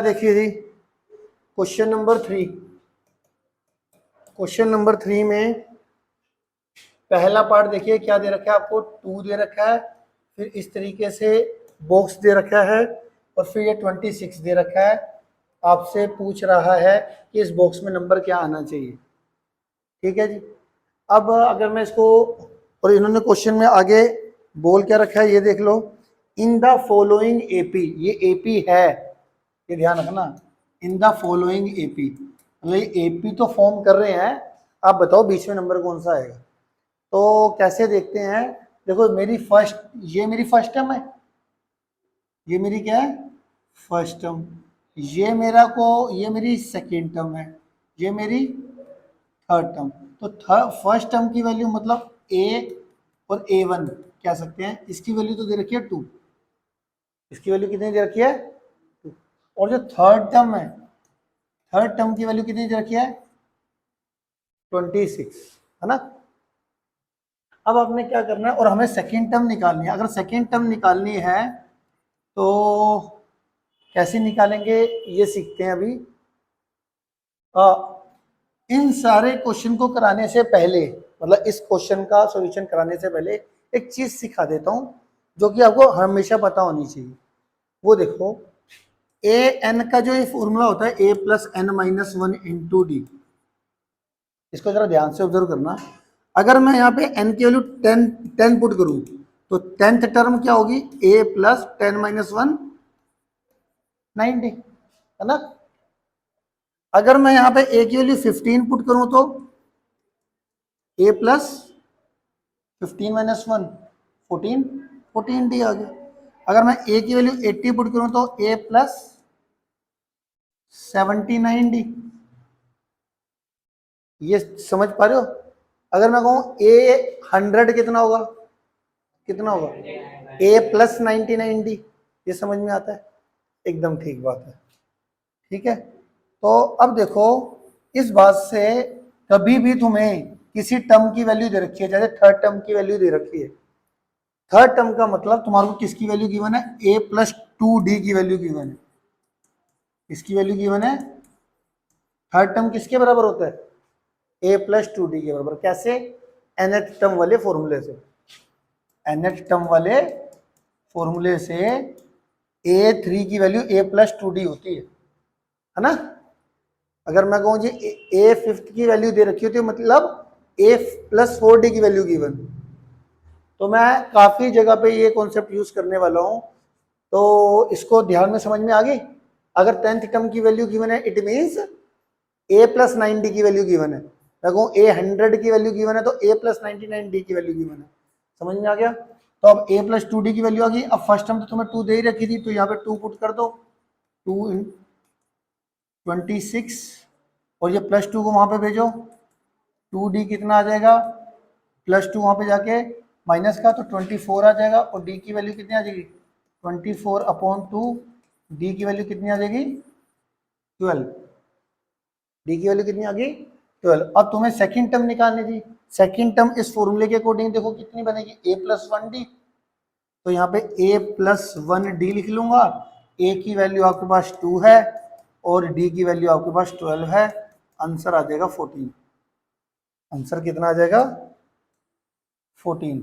देखिए जी, question number three में पहला पार्ट देखिए क्या दे रखा है आपको, 2 दे रखा है, फिर इस तरीके से बॉक्स दे रखा है और फिर ये 26 दे रखा है। आपसे पूछ रहा है कि इस बॉक्स में नंबर क्या आना चाहिए। ठीक है जी। अब अगर मैं इसको, और इन्होंने क्वेश्चन में आगे बोल क्या रखा है ये देख लो, इन द फॉलोइंग एपी, ये एपी है, ये ध्यान रखना, इन द फॉलोइंग एपी, मतलब ये एपी तो फॉर्म कर रहे हैं, आप बताओ बीच में नंबर कौन सा आएगा। तो कैसे देखते हैं, देखो मेरी फर्स्ट, ये मेरी फर्स्ट टर्म है, ये मेरी क्या है फर्स्ट टर्म, ये मेरा को, ये मेरी सेकेंड टर्म है, ये मेरी थर्ड टर्म। तो फर्स्ट टर्म की वैल्यू मतलब ए और A1 कह सकते हैं, इसकी वैल्यू तो दे रखी है 2, इसकी वैल्यू कितनी दे रखी है 2। और जो थर्ड टर्म है, थर्ड टर्म की वैल्यू कितनी दे रखी है 26, है ना। अब आपने क्या करना है, और हमें सेकेंड टर्म निकालनी है। अगर सेकेंड टर्म निकालनी है तो कैसे निकालेंगे ये सीखते हैं अभी। इन सारे क्वेश्चन को कराने से पहले, मतलब इस क्वेश्चन का सॉल्यूशन कराने से पहले एक चीज सिखा देता हूं जो कि आपको हमेशा पता होनी चाहिए। वो देखो, ए एन का जो ये फॉर्मूला होता है A plus N minus one into D, इसको जरा ध्यान से ऑब्जर्व करना। अगर मैं यहाँ पे एन की वैल्यू 10 पुट करूं तो टेंथ टर्म क्या होगी, ए प्लस 10 - 1 90, है ना। अगर मैं यहाँ पे ए की वैल्यू 15 पुट करूं तो ए प्लस 15 - 1 14, 14D आ गया। अगर मैं ए की वैल्यू 80 पुट करूं तो ए प्लस 79D, ये समझ पा रहे हो। अगर मैं कहूं ए 100 कितना होगा, कितना होगा ए प्लस 99D, ये समझ में आता है, एकदम ठीक बात है। ठीक है, तो अब देखो, इस बात से कभी भी तुम्हें किसी टर्म की वैल्यू दे रखी है, जैसे थर्ड टर्म की वैल्यू दे रखी है, थर्ड टर्म का मतलब तुम्हारे को किसकी वैल्यू गिवन है, ए प्लस 2D की वैल्यू गिवन है, इसकी वैल्यू गिवन है। थर्ड टर्म किसके बराबर होता है, ए प्लस 2D के बराबर। कैसे, nth टर्म वाले फॉर्मूले से, nth टर्म वाले फॉर्मूले से A3 की वैल्यू A प्लस 2D होती है ना। अगर मैं कहूँ जी ए फिफ्थ की वैल्यू दे रखी होती है, मतलब A प्लस 4D की वैल्यू गिवन। तो मैं काफी जगह पे ये कॉन्सेप्ट यूज करने वाला हूँ, तो इसको ध्यान में समझ में आ गई। अगर टेंथ टर्म की वैल्यू गिवन है, it means A plus 9D की वैल्यू गिवन है। मैं कहूँ ए 100 की वैल्यू गिवन है तो ए प्लस 99D की वैल्यू गिवन है। समझ में आ गया। तो अब ए प्लस 2D की वैल्यू आ गई। अब फर्स्ट टर्म तो तुम्हें 2 दे ही रखी थी, तो यहाँ पे 2 पुट कर दो, 2 इन 26, और ये प्लस 2 को वहां पे भेजो, 2D कितना आ जाएगा, प्लस 2 वहां पे जाके माइनस का तो 24 आ जाएगा, और D की वैल्यू कितनी आ जाएगी 24/2, D की वैल्यू कितनी आ जाएगी 12, डी की वैल्यू कितनी आ गई 12। अब तुम्हें सेकंड टर्म निकालनी थी। सेकंड टर्म इस फॉर्मूले के अकॉर्डिंग देखो कितनी बनेगी, ए प्लस 1D, तो यहाँ पे ए प्लस 1D लिख लूंगा। ए की वैल्यू आपके पास 2 है और डी की वैल्यू आपके पास 12 है। आंसर आ जाएगा 14। आंसर कितना आ जाएगा 14।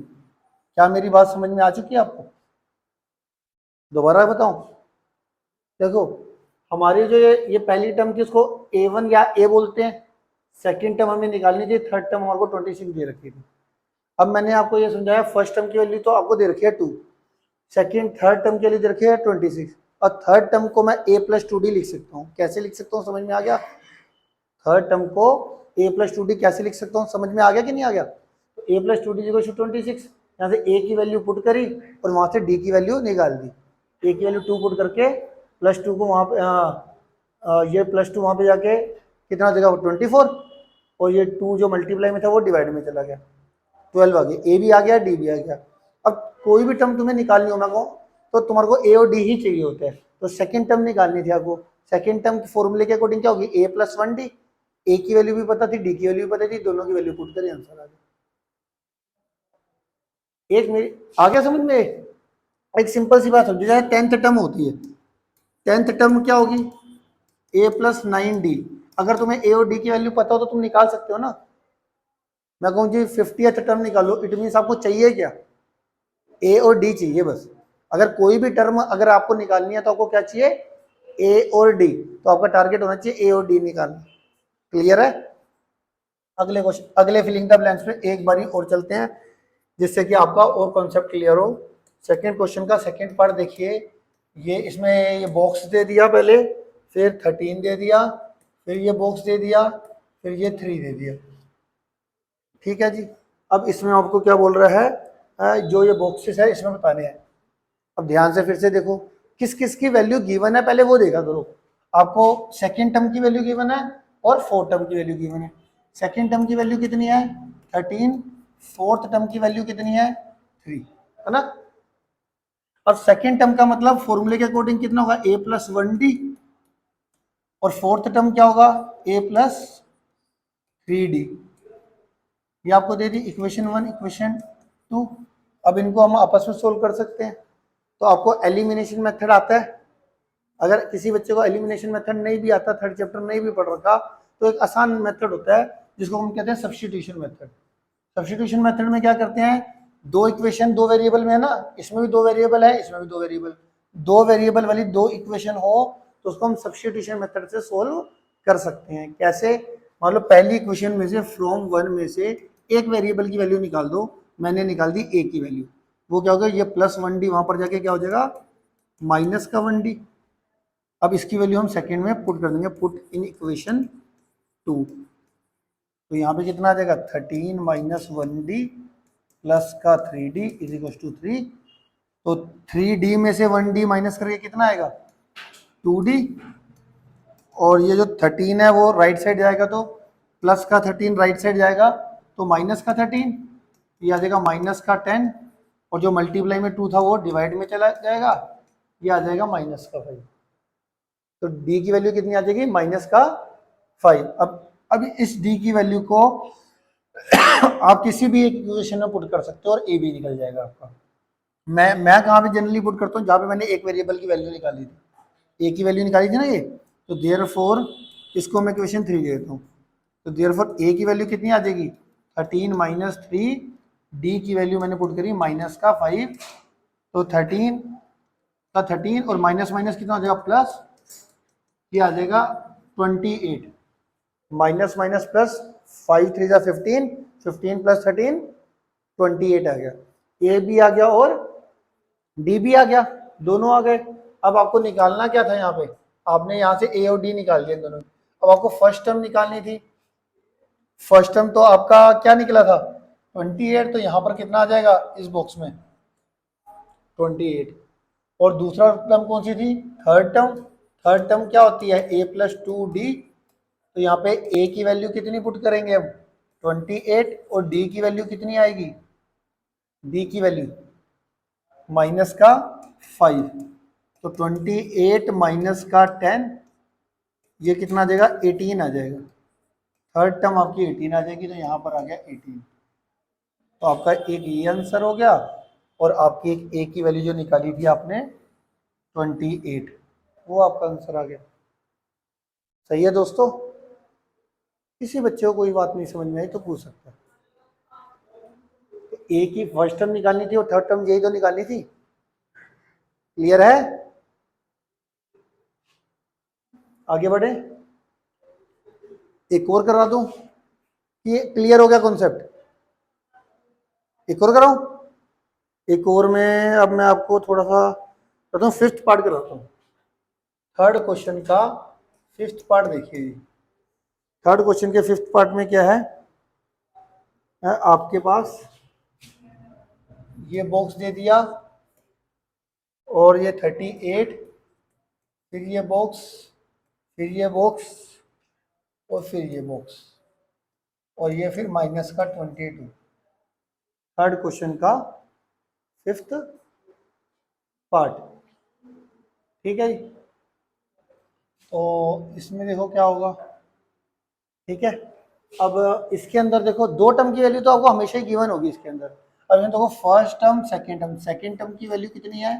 क्या मेरी बात समझ में आ चुकी है आपको, दोबारा बताऊं। देखो, हमारी जो ये पहली टर्म की, उसको A1 या ए बोलते हैं, सेकंड टर्म हमें निकालनी थी, थर्ड टर्म हमारे को 26 दे रखी थी। अब मैंने आपको ये समझाया, फर्स्ट टर्म की वैल्यू तो आपको दे रखी है 2, सेकंड थर्ड टर्म के लिए दे रखी है 26, और थर्ड टर्म को मैं a प्लस 2D लिख सकता हूँ। कैसे लिख सकता हूँ, समझ में आ गया। थर्ड टर्म को a प्लस 2D कैसे लिख सकता हूँ, समझ में आ गया कि नहीं आ गया। तो a प्लस 2D 26, यहाँ से a की वैल्यू पुट करी और वहां से d की वैल्यू निकाल दी। a की वैल्यू 2 पुट करके प्लस 2 को वहां पे ये प्लस 2 वहां पे जाके कितना जगह 24, और ये 2 जो मल्टीप्लाई में था वो डिवाइड में चला गया, 12 आ गया, ए भी आ गया डी भी आ गया। अब कोई भी टर्म तुम्हें निकालनी हो, मैं कहूँ तो तुम्हारे को ए और डी ही चाहिए होता है, तो सेकंड टर्म निकालनी थी आपको। सेकंड टर्म के फॉर्मूले के अकॉर्डिंग क्या होगी, ए प्लस 1D, ए की वैल्यू भी पता थी, डी की वैल्यू भी पता थी, दोनों की वैल्यू पुट करी, आंसर आ गया। एक मेरी आ गया समझ में। एक सिंपल सी बात होती है, जैसे टेंथ टर्म होती है, टेंथ टर्म क्या होगी, ए प्लस 9d, अगर तुम्हें ए और डी की वैल्यू पता हो तो तुम निकाल सकते हो ना। मैं कहूँ जी 50th टर्म निकालो, इट मीन्स आपको चाहिए क्या, ए और डी चाहिए बस। अगर कोई भी टर्म अगर आपको निकालनी है तो आपको क्या चाहिए, ए और डी, तो आपका टारगेट होना चाहिए ए और डी निकालना। क्लियर है। अगले क्वेश्चन, अगले फिलिंग द ब्लैंक्स में एक बारी और चलते हैं जिससे कि आपका और कॉन्सेप्ट क्लियर हो। सेकंड क्वेश्चन का सेकंड पार्ट देखिए, ये इसमें ये बॉक्स दे दिया पहले, फिर 13 दे दिया, फिर ये बॉक्स दे दिया, फिर ये 3 दे दिया। ठीक है जी। अब इसमें आपको क्या बोल रहा है, जो ये बॉक्सेस है इसमें बताने हैं। अब ध्यान से फिर से देखो, किस किस की वैल्यू गिवन है पहले वो देखा करो। आपको सेकेंड टर्म की वैल्यू गिवन है और फोर्थ टर्म की वैल्यू गिवन है। सेकेंड टर्म की वैल्यू कितनी है 13, फोर्थ टर्म की वैल्यू कितनी है 3, है ना। अब सेकेंड टर्म का मतलब फॉर्मूले के अकॉर्डिंग कितना होगा, a प्लस 1d, और फोर्थ टर्म क्या होगा a प्लस 3d। ये आपको दे दी इक्वेशन 1, इक्वेशन 2। अब इनको हम आपस में सोल्व कर सकते हैं। तो आपको एलिमिनेशन मेथड आता है। अगर किसी बच्चे को एलिमिनेशन मेथड नहीं भी आता, थर्ड चैप्टर नहीं भी पढ़ रखा, तो एक आसान मेथड होता है जिसको हम कहते हैं सब्स्टिट्यूशन मेथड। सब्स्टिट्यूशन मेथड में क्या करते हैं, दो इक्वेशन दो वेरिएबल में है ना, इसमें भी दो वेरिएबल है, इसमें भी दो वेरिएबल, दो वेरिएबल वाली दो इक्वेशन हो तो उसको हम सब्स्टिट्यूशन मेथड से सोल्व कर सकते हैं। कैसे, मान लो पहली इक्वेशन में से फ्रॉम 1 में से एक वेरिएबल की वैल्यू निकाल दो, मैंने निकाल दी a की वैल्यू, वो क्या होगा, ये प्लस 1d वहां पर जाके क्या हो जाएगा माइनस का 1d। अब इसकी वैल्यू हम सेकंड में पुट कर देंगे, पुट इन इक्वेशन 2। तो यहाँ पे कितना आ जाएगा 13 माइनस 1d प्लस का 3d इज इक्वल टू 3। तो 3d में से 1d माइनस करके कितना आएगा 2d, और ये जो 13 है वो राइट साइड जाएगा तो प्लस का 13 राइट साइड जाएगा तो माइनस का 13, ये आ जाएगा माइनस का 10, और जो मल्टीप्लाई में 2 था वो डिवाइड में चला जाएगा, ये आ जाएगा माइनस का 5। तो d की वैल्यू कितनी आ जाएगी माइनस का 5। अब इस d की वैल्यू को आप किसी भी एक इक्वेशन में पुट कर सकते हो और a भी निकल जाएगा आपका। मैं कहाँ पे जनरली पुट करता हूँ, जहाँ पे मैंने एक वेरिएबल की वैल्यू निकाली थी, a की वैल्यू निकाली थी ना ये, तो देयरफॉर इसको मैं इक्वेशन 3 दे देता हूँ। तो देयरफॉर a की वैल्यू कितनी आ जाएगी 13 माइनस 3, d की वैल्यू मैंने पुट करी माइनस का 5, तो 13 का 13 और माइनस माइनस कितना आ जाएगा प्लस, ये आ जाएगा 28, माइनस माइनस प्लस 5 3 जा 15, 15 प्लस 13 28 आ गया, ए भी आ गया और डी भी आ गया, दोनों आ गए। अब आपको निकालना क्या था, यहाँ पे आपने यहाँ से ए और डी निकाल लिया दोनों। अब आपको फर्स्ट टर्म निकालनी थी, फर्स्ट टर्म तो आपका क्या निकला था 28, तो यहाँ पर कितना आ जाएगा इस बॉक्स में 28, और दूसरा टर्म कौन सी थी थर्ड टर्म। थर्ड टर्म क्या होती है a प्लस 2d, तो यहाँ पे a की वैल्यू कितनी पुट करेंगे हम 28, और d की वैल्यू कितनी आएगी, d की वैल्यू माइनस का 5, तो 28 माइनस का 10, ये कितना आ जाएगा 18 आ जाएगा। थर्ड टर्म आपकी 18 आ जाएगी, तो यहाँ पर आ गया 18। तो आपका एक ये आंसर हो गया, और आपकी एक a की वैल्यू जो निकाली थी आपने 28, वो आपका आंसर आ गया। सही है दोस्तों। किसी बच्चे को कोई बात नहीं समझ में आई तो पूछ सकता है। तो ए की फर्स्ट टर्म निकालनी थी और थर्ड टर्म यही तो निकालनी थी। क्लियर है, आगे बढ़े, एक और करा दूं, ये क्लियर हो गया कॉन्सेप्ट, एक और कराऊं, एक और में अब मैं आपको थोड़ा सा करता हूँ, फिफ्थ पार्ट कराता हूँ। थर्ड क्वेश्चन का फिफ्थ पार्ट देखिए। थर्ड क्वेश्चन के फिफ्थ पार्ट में क्या है, आपके पास ये बॉक्स दे दिया, और ये 38, फिर ये बॉक्स, फिर ये बॉक्स, और फिर ये बॉक्स, और ये फिर माइनस का 22। थर्ड क्वेश्चन का फिफ्थ पार्ट, ठीक है जी। तो इसमें देखो क्या होगा, ठीक है। अब इसके अंदर देखो दो टर्म की वैल्यू तो आपको हमेशा ही गिवन होगी इसके अंदर। अब ये देखो first term second term, second term की वैल्यू कितनी है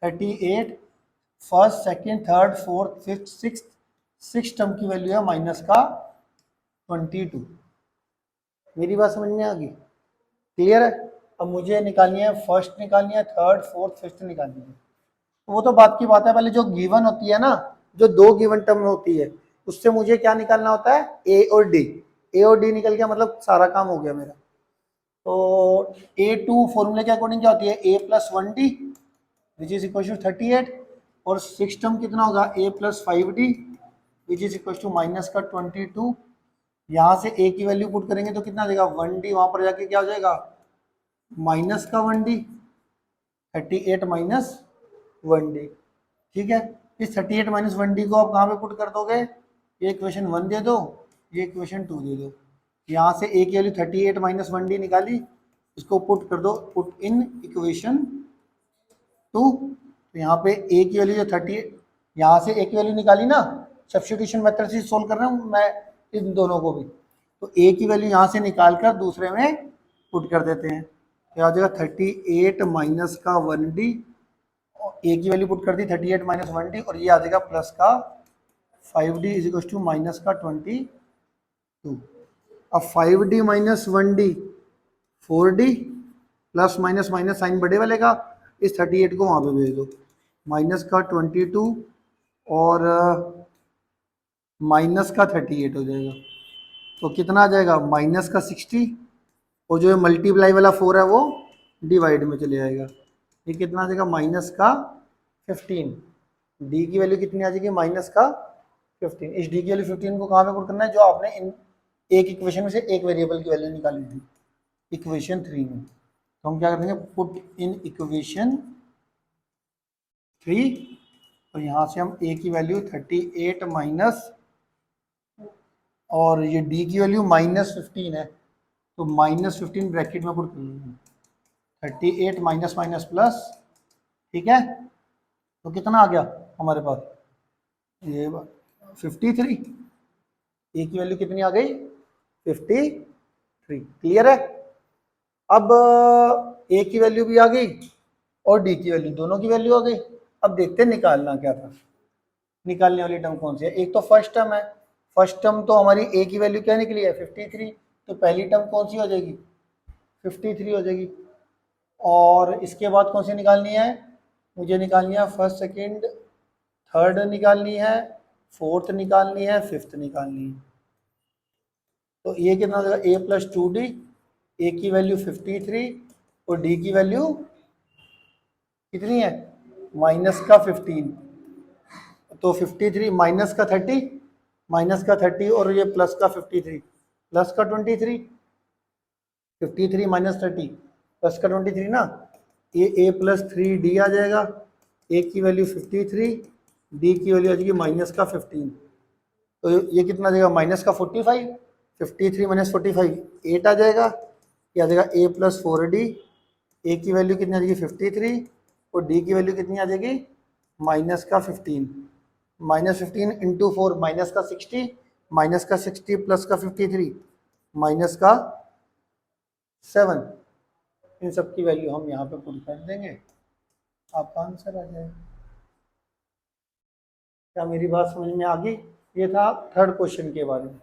38, first second third fourth fifth sixth 6 term की वैल्यू है माइनस का 22। मेरी बात समझ में आ गई? क्लियर है? अब मुझे निकालनी है फर्स्ट, निकालनी है थर्ड, फोर्थ, फिफ्थ निकालनी है। वो तो बात की बात है, पहले जो गिवन होती है ना, जो दो गिवन टर्म होती है, उससे मुझे क्या निकालना होता है, ए और डी। ए और डी निकल गया, मतलब सारा काम हो गया मेरा। तो A2 फॉर्मूले के अकॉर्डिंग क्या होती है, A plus 1D which is equal to 38, और 6 टर्म कितना होगा, A plus 5D which is equal to minus का 22। यहाँ से ए की वैल्यू पुट करेंगे तो कितना देगा, 1D, वहां पर जाके क्या हो जाएगा, माइनस का 1D, 38 माइनस 1D। ठीक है, इस 38 माइनस 1D को आप कहाँ पे पुट कर दोगे, ये इक्वेशन 1 दे दो, ये इक्वेशन 2 दे दो। यहाँ से ए की वैल्यू 38 माइनस 1D निकाली, इसको पुट कर दो, पुट इन इक्वेशन 2। तो यहाँ पे ए की वैल्यू जो 38, यहाँ से ए की वैल्यू निकाली ना, सब्स्टिट्यूशन मेथड से सोल्व कर रहा हूँ मैं इन दोनों को भी। तो ए की वैल्यू यहाँ से निकाल कर दूसरे में पुट कर देते हैं, तो आ जाएगा 38 माइनस का 1D, ए की वैल्यू पुट कर दी 38 माइनस 1D, और ये आ जाएगा प्लस का 5D is equal to minus का 22। अब 5D minus 1D 4D, plus minus minus sign बड़े वाले का, इस 38 को वहाँ पे भेज दो, माइनस का 22 और माइनस का 38 हो जाएगा। तो कितना आ जाएगा, माइनस का 60, और जो मल्टीप्लाई वाला 4 है वो डिवाइड में चले जाएगा। ये कितना आ जाएगा, माइनस का 15। डी की वैल्यू कितनी आ जाएगी, माइनस का 15। इस डी की वैल्यू 15 को कहाँ पे पुट करना है, जो आपने इन एक इक्वेशन में से एक वेरिएबल की वैल्यू निकाली थी, इक्वेशन 3 में। तो हम क्या कर देंगे, पुट इन इक्वेशन 3, और यहाँ से हम ए की वैल्यू 38 माइनस, और ये डी की वैल्यू माइनस 15 है, तो माइनस 15 ब्रैकेट में पुट कर लेंगे, 38 माइनस माइनस प्लस। ठीक है, तो कितना आ गया हमारे पास, ये 53। ए की वैल्यू कितनी आ गई, 53। क्लियर है? अब ए की वैल्यू भी आ गई और डी की वैल्यू, दोनों की वैल्यू आ गई। अब देखते हैं निकालना क्या था, निकालने वाली टर्म कौन सी है। एक तो फर्स्ट टर्म है, फर्स्ट टर्म तो हमारी ए की वैल्यू क्या निकली है, 53। तो पहली टर्म कौन सी हो जाएगी, 53 हो जाएगी। और इसके बाद कौन सी निकालनी है, मुझे निकालनी है फर्स्ट, सेकंड, थर्ड निकालनी है, फोर्थ निकालनी है, फिफ्थ निकालनी है। तो ये कितना हो जाएगा, ए प्लस 2D, ए की वैल्यू 53 और डी की वैल्यू कितनी है, माइनस का 15। तो 53 माइनस का 30, माइनस का 30 और ये प्लस का 53, प्लस का 23, 53 माइनस 30 प्लस का 23 ना, ये ए प्लस 3D आ जाएगा। ए की वैल्यू 53, डी की वैल्यू आ जाएगी माइनस का 15। तो ये कितना आ जाएगा, माइनस का 45, 53 माइनस 45 8 आ जाएगा। ये आ जाएगा ए प्लस 4D, ए की वैल्यू कितनी आ जाएगी 53 और डी की वैल्यू कितनी आ जाएगी माइनस का 15। माइनस 15 इंटू 4 माइनस का 60, माइनस का 60 प्लस का 53 माइनस का 7। इन सब की वैल्यू हम यहाँ पे पुट कर देंगे, आपका आंसर आ जाएगा। क्या मेरी बात समझ में आ गई? ये था थर्ड क्वेश्चन के बारे में।